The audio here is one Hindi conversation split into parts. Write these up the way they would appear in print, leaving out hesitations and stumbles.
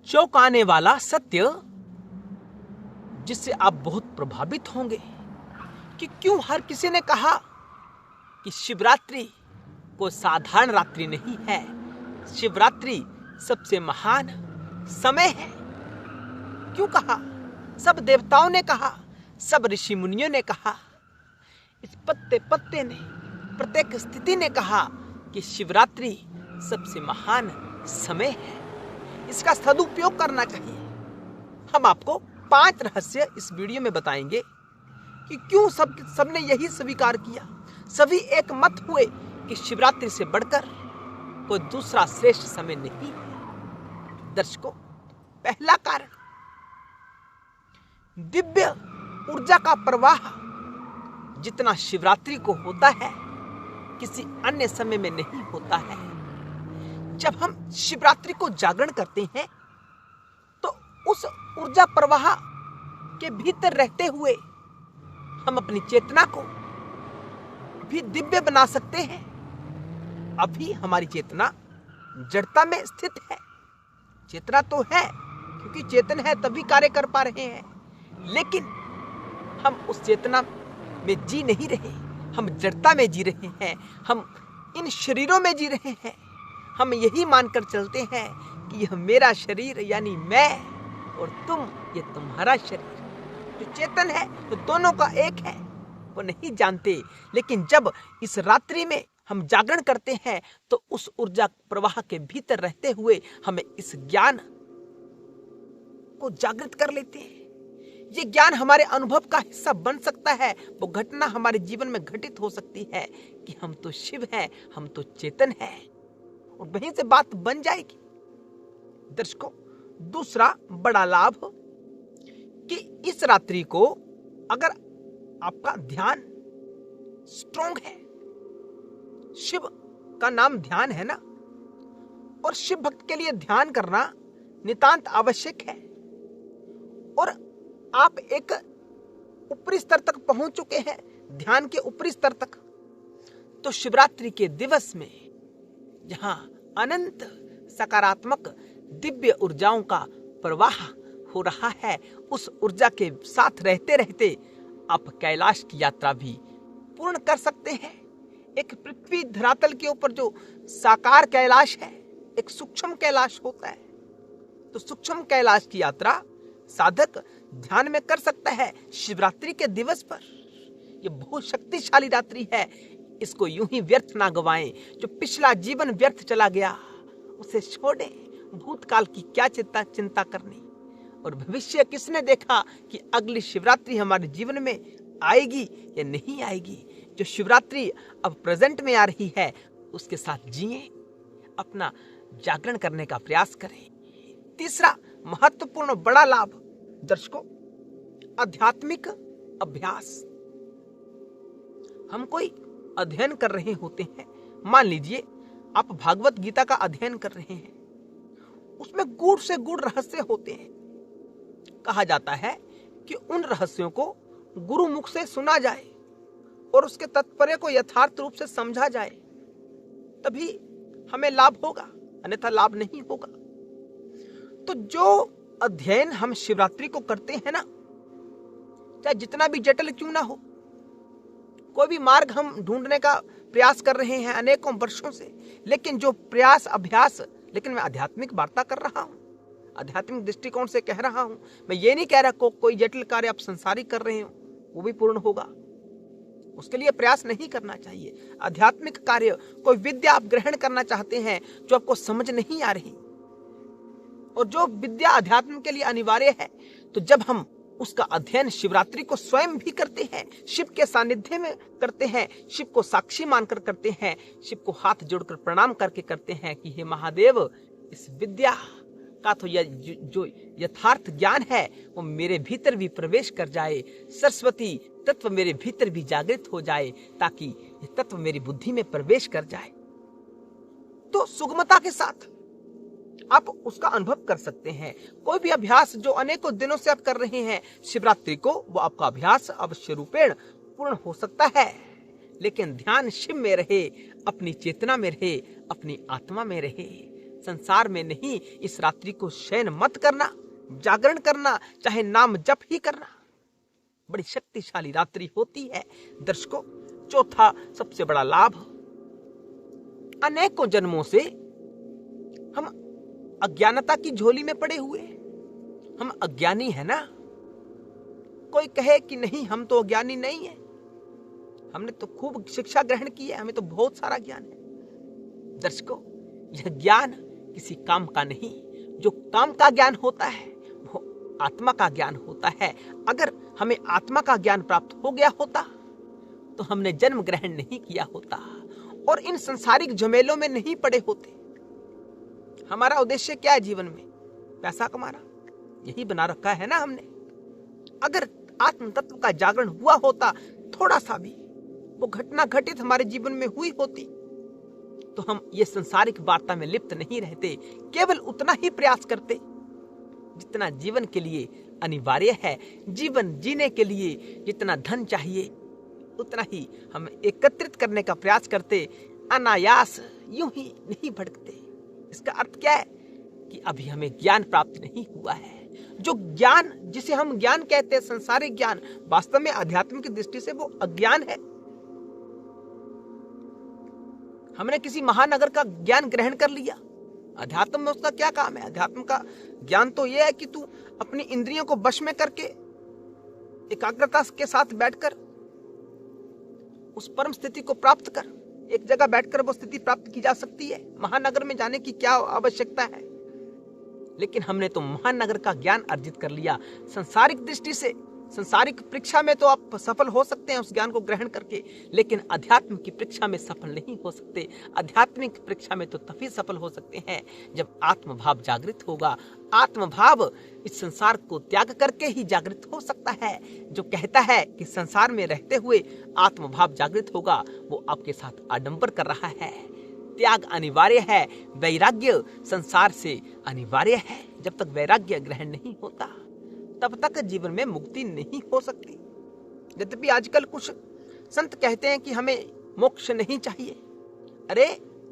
चौंकाने वाला सत्य जिससे आप बहुत प्रभावित होंगे कि क्यों हर किसी ने कहा कि शिवरात्रि कोई साधारण रात्रि नहीं है, शिवरात्रि सबसे महान समय है। क्यों कहा? सब देवताओं ने कहा, सब ऋषि मुनियों ने कहा, इस पत्ते पत्ते ने, प्रत्येक स्थिति ने कहा कि शिवरात्रि सबसे महान समय है, इसका सदुपयोग करना चाहिए। हम आपको 5 रहस्य इस वीडियो में बताएंगे कि क्यों सबने यही स्वीकार किया, सभी एक मत हुए कि शिवरात्रि से बढ़कर कोई दूसरा श्रेष्ठ समय नहीं है। दर्शकों, पहला कारण, दिव्य ऊर्जा का प्रवाह जितना शिवरात्रि को होता है किसी अन्य समय में नहीं होता है। जब हम शिवरात्रि को जागरण करते हैं तो उस ऊर्जा प्रवाह के भीतर रहते हुए हम अपनी चेतना को भी दिव्य बना सकते हैं। अभी हमारी चेतना जड़ता में स्थित है। चेतना तो है, क्योंकि चेतन है तभी कार्य कर पा रहे हैं, लेकिन हम उस चेतना में जी नहीं रहे, हम जड़ता में जी रहे हैं, हम इन शरीरों में जी रहे हैं। हम यही मानकर चलते हैं कि यह मेरा शरीर यानी मैं और तुम ये तुम्हारा शरीर। जो चेतन है तो दोनों का एक है, वो नहीं जानते। लेकिन जब इस रात्रि में हम जागरण करते हैं तो उस ऊर्जा प्रवाह के भीतर रहते हुए हमें इस ज्ञान को जागृत कर लेते हैं। ये ज्ञान हमारे अनुभव का हिस्सा बन सकता है। वो घटना हमारे जीवन में घटित हो सकती है कि हम तो शिव हैं, हम तो चेतन हैं, और वहीं से बात बन जाएगी। दर्शकों, दूसरा बड़ा लाभ कि इस रात्रि को अगर आपका ध्यान स्ट्रॉन्ग है, शिव का नाम ध्यान है ना, और शिव भक्त के लिए ध्यान करना नितांत आवश्यक है। और आप एक ऊपरी स्तर तक पहुंच चुके हैं, ध्यान के ऊपरी स्तर तक, तो शिवरात्रि के दिवस में जहां अनंत सकारात्मक दिव्य ऊर्जाओं का प्रवाह हो रहा है, उस ऊर्जा के साथ रहते रहते आप कैलाश की यात्रा भी पूर्ण कर सकते हैं। एक पृथ्वी धरातल के ऊपर जो साकार कैलाश है, एक सूक्ष्म कैलाश होता है, तो सूक्ष्म कैलाश की यात्रा साधक ध्यान में कर सकता है शिवरात्रि के दिवस पर। यह बहुत शक्तिशाली रात्रि है, इसको यूं ही व्यर्थ ना गवाएं। जो पिछला जीवन व्यर्थ चला गया उसे छोड़ें, भूतकाल की क्या चिंता करनी, और भविष्य किसने देखा कि अगली शिवरात्रि हमारे जीवन में आएगी या नहीं आएगी। जो शिवरात्रि अब प्रेजेंट में आ रही है उसके साथ जिए, अपना जागरण करने का प्रयास करें। तीसरा महत्वपूर्ण बड़ा लाभ दर्शकों, आध्यात्मिक अभ्यास। हम कोई अध्ययन कर रहे होते हैं, मान लीजिए आप भागवत गीता का अध्ययन कर रहे हैं, उसमें गूढ़ से गूढ़ रहस्य होते हैं। कहा जाता है कि उन रहस्यों को गुरु मुख से सुना जाए और उसके तात्पर्य को यथार्थ रूप से समझा जाए, तभी हमें लाभ होगा, अन्यथा लाभ नहीं होगा। तो जो अध्ययन हम शिवरात्रि को करते हैं ना, चाहे जितना भी जटिल क्यों ना हो, कोई भी मार्ग हम ढूंढने का प्रयास कर रहे हैं अनेकों वर्षों से, लेकिन जो प्रयास अभ्यास, लेकिन मैं आध्यात्मिक वार्ता कर रहा हूं, आध्यात्मिक दृष्टिकोण से कह रहा हूं। मैं ये नहीं कह रहा कोई जटिल कार्य आप संसारिक कर रहे हो वो भी पूर्ण होगा, उसके लिए प्रयास नहीं करना चाहिए। आध्यात्मिक कार्य, कोई विद्या आप ग्रहण करना चाहते हैं जो आपको समझ नहीं आ रही, और जो विद्या अध्यात्म के लिए अनिवार्य है, तो जब हम उसका अध्ययन शिवरात्रि को स्वयं भी करते हैं, शिव के सानिध्य में करते हैं, शिव को साक्षी मानकर करते हैं, शिव को हाथ जोड़कर प्रणाम करके करते हैं कि हे महादेव, इस विद्या का तो जो यथार्थ ज्ञान है वो मेरे भीतर भी प्रवेश कर जाए, सरस्वती तत्व मेरे भीतर भी जागृत हो जाए, ताकि ये तत्व मेरी बुद्धि में प्रवेश कर जाए। तो सुगमता के साथ आप उसका अनुभव कर सकते हैं। कोई भी अभ्यास जो अनेकों दिनों से आप कर रहे हैं, शिवरात्रि को वो आपका अभ्यास अवश्य रूपेण पूर्ण हो सकता है, लेकिन ध्यान शिव में रहे, अपनी चेतना में रहे, अपनी आत्मा में रहे। संसार में नहीं, इस रात्रि को शयन मत करना, जागरण करना, चाहे नाम जप ही करना। बड़ी शक्तिशाली रात्रि होती है दर्शकों। चौथा सबसे बड़ा लाभ, अनेकों जन्मों से हम अज्ञानता की झोली में पड़े हुए, हम अज्ञानी है ना। कोई कहे कि नहीं हम तो अज्ञानी नहीं है, हमने तो खूब शिक्षा ग्रहण की है, हमें तो बहुत सारा ज्ञान है। दर्शकों, यह ज्ञान किसी काम का नहीं। जो काम का ज्ञान होता है वो आत्मा का ज्ञान होता है। अगर हमें आत्मा का ज्ञान प्राप्त हो गया होता तो हमने जन्म ग्रहण नहीं किया होता और इन संसारिक झमेलों में नहीं पड़े होते। हमारा उद्देश्य क्या है जीवन में? पैसा कमाना, यही बना रखा है ना हमने। अगर आत्म तत्व का जागरण हुआ होता, थोड़ा सा भी वो घटना घटित हमारे जीवन में हुई होती, तो हम ये संसारिक वार्ता में लिप्त नहीं रहते, केवल उतना ही प्रयास करते जितना जीवन के लिए अनिवार्य है। जीवन जीने के लिए जितना धन चाहिए उतना ही हम एकत्रित करने का प्रयास करते, अनायास यूं ही नहीं भटकते। इसका अर्थ क्या है कि अभी हमें ज्ञान प्राप्त नहीं हुआ है। जो ज्ञान जिसे हम ज्ञान कहते हैं, संसारिक ज्ञान, वास्तव में अध्यात्म की दृष्टि से वो अज्ञान है। हमने किसी महानगर का ज्ञान ग्रहण कर लिया, अध्यात्म में उसका क्या काम है? अध्यात्म का ज्ञान तो यह है कि तू अपनी इंद्रियों को वश में करके एकाग्रता के साथ बैठकर उस परम स्थिति को प्राप्त कर। एक जगह बैठकर वो स्थिति प्राप्त की जा सकती है, महानगर में जाने की क्या आवश्यकता है? लेकिन हमने तो महानगर का ज्ञान अर्जित कर लिया। संसारिक दृष्टि से, संसारिक परीक्षा में तो आप सफल हो सकते हैं उस ज्ञान को ग्रहण करके, लेकिन अध्यात्म की परीक्षा में सफल नहीं हो सकते। आध्यात्मिक परीक्षा में तो तभी सफल हो सकते हैं जब आत्मभाव जागृत होगा। आत्मभाव इस संसार को त्याग करके ही जागृत हो सकता है। जो कहता है कि संसार में रहते हुए आत्मभाव जागृत होगा, वो आपके साथ आडंबर कर रहा है। त्याग अनिवार्य है, वैराग्य संसार से अनिवार्य है। जब तक वैराग्य ग्रहण नहीं होता तब तक जीवन में मुक्ति नहीं हो सकती। यद्यपि आजकल कुछ संत कहते हैं कि हमें मोक्ष नहीं चाहिए। अरे,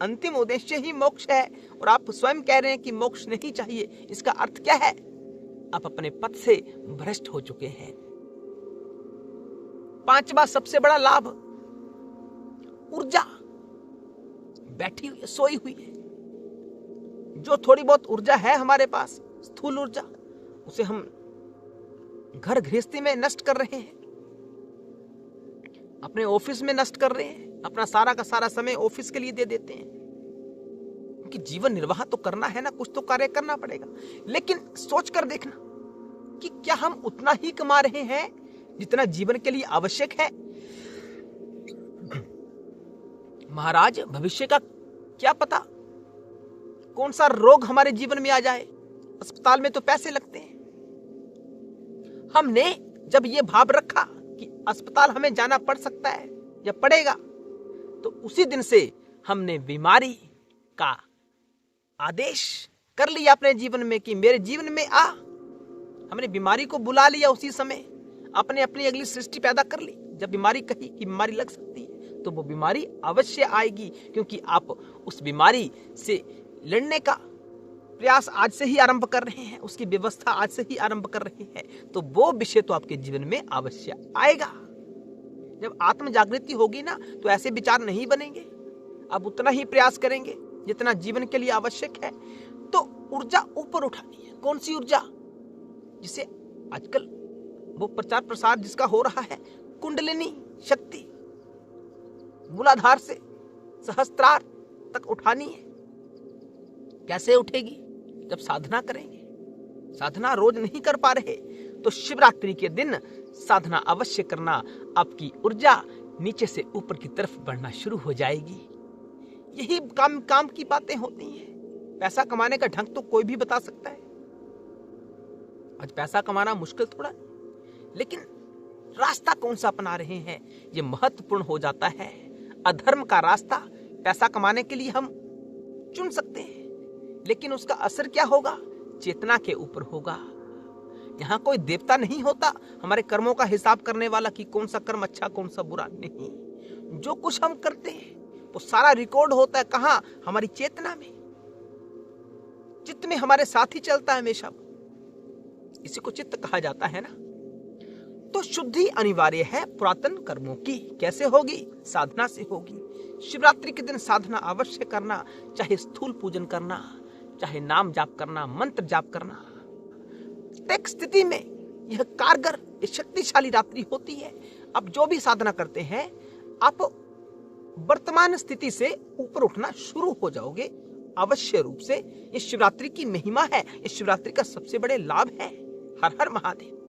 अंतिम उद्देश्य ही मोक्ष है और आप स्वयं कह रहे हैं कि मोक्ष नहीं चाहिए। इसका अर्थ क्या है? आप अपने पथ से भ्रष्ट हो चुके हैं। पांचवा सबसे बड़ा लाभ, ऊर्जा बैठी हुई है, सोई हुई है। जो थोड़ी बहुत ऊर्जा है हमारे पास, स्थूल ऊर्जा, उसे हम घर गृहस्थी में नष्ट कर रहे हैं, अपने ऑफिस में नष्ट कर रहे हैं, अपना सारा का सारा समय ऑफिस के लिए दे देते हैं। क्योंकि जीवन निर्वाह तो करना है ना, कुछ तो कार्य करना पड़ेगा। लेकिन सोच कर देखना कि क्या हम उतना ही कमा रहे हैं जितना जीवन के लिए आवश्यक है? महाराज, भविष्य का क्या पता, कौन सा रोग हमारे जीवन में आ जाए। अस्पताल में तो पैसे लगते हैं। हमने जब ये भाव रखा कि अस्पताल हमें जाना पड़ सकता है या पड़ेगा, तो उसी दिन से हमने बीमारी का आदेश कर लिया अपने जीवन में कि मेरे जीवन में आ। हमने बीमारी को बुला लिया उसी समय, अपने अपनी अगली सृष्टि पैदा कर ली। जब बीमारी कही कि बीमारी लग सकती है तो वो बीमारी अवश्य आएगी, क्योंकि आप उस बीमारी से लड़ने का प्रयास आज से ही आरंभ कर रहे हैं, उसकी व्यवस्था आज से ही आरंभ कर रहे हैं, तो वो विषय तो आपके जीवन में अवश्य आएगा। जब आत्म जागृति होगी ना, तो ऐसे विचार नहीं बनेंगे। आप उतना ही प्रयास करेंगे जितना जीवन के लिए आवश्यक है। तो ऊर्जा ऊपर उठानी है। कौन सी ऊर्जा? जिसे आजकल वो प्रचार प्रसार जिसका हो रहा है, कुंडलिनी शक्ति मूलाधार से सहस्त्रार तक उठानी है। कैसे उठेगी? जब साधना करेंगे। साधना रोज नहीं कर पा रहे तो शिवरात्रि के दिन साधना अवश्य करना। आपकी ऊर्जा नीचे से ऊपर की तरफ बढ़ना शुरू हो जाएगी। यही काम की बातें होती हैं। पैसा कमाने का ढंग तो कोई भी बता सकता है। आज पैसा कमाना मुश्किल थोड़ा नहीं, लेकिन रास्ता कौन सा अपना रहे हैं ये महत्वपूर्ण हो जाता है। अधर्म का रास्ता पैसा कमाने के लिए हम चुन सकते हैं, लेकिन उसका असर क्या होगा? चेतना के ऊपर होगा। यहाँ कोई देवता नहीं होता हमारे कर्मों का हिसाब करने वाला कि कौन सा कर्म अच्छा कौन सा बुरा। नहीं, जो कुछ हम करते हैं वो सारा रिकॉर्ड होता है कहाँ? हमारी चेतना में। चित्त में हमारे साथ ही चलता है हमेशा, इसी को चित्त कहा जाता है ना। तो शुद्धि अनिवार्य है पुरातन कर्मों की। कैसे होगी? साधना से होगी। शिवरात्रि के दिन साधना अवश्य करना, चाहे स्थूल पूजन करना, चाहे नाम जाप करना, मंत्र जाप करना। प्रत्येक स्थिति में यह कारगर, शक्तिशाली रात्रि होती है। अब जो भी साधना करते हैं, आप वर्तमान स्थिति से ऊपर उठना शुरू हो जाओगे अवश्य रूप से। ये शिवरात्रि की महिमा है, ये शिवरात्रि का सबसे बड़े लाभ है। हर हर महादेव।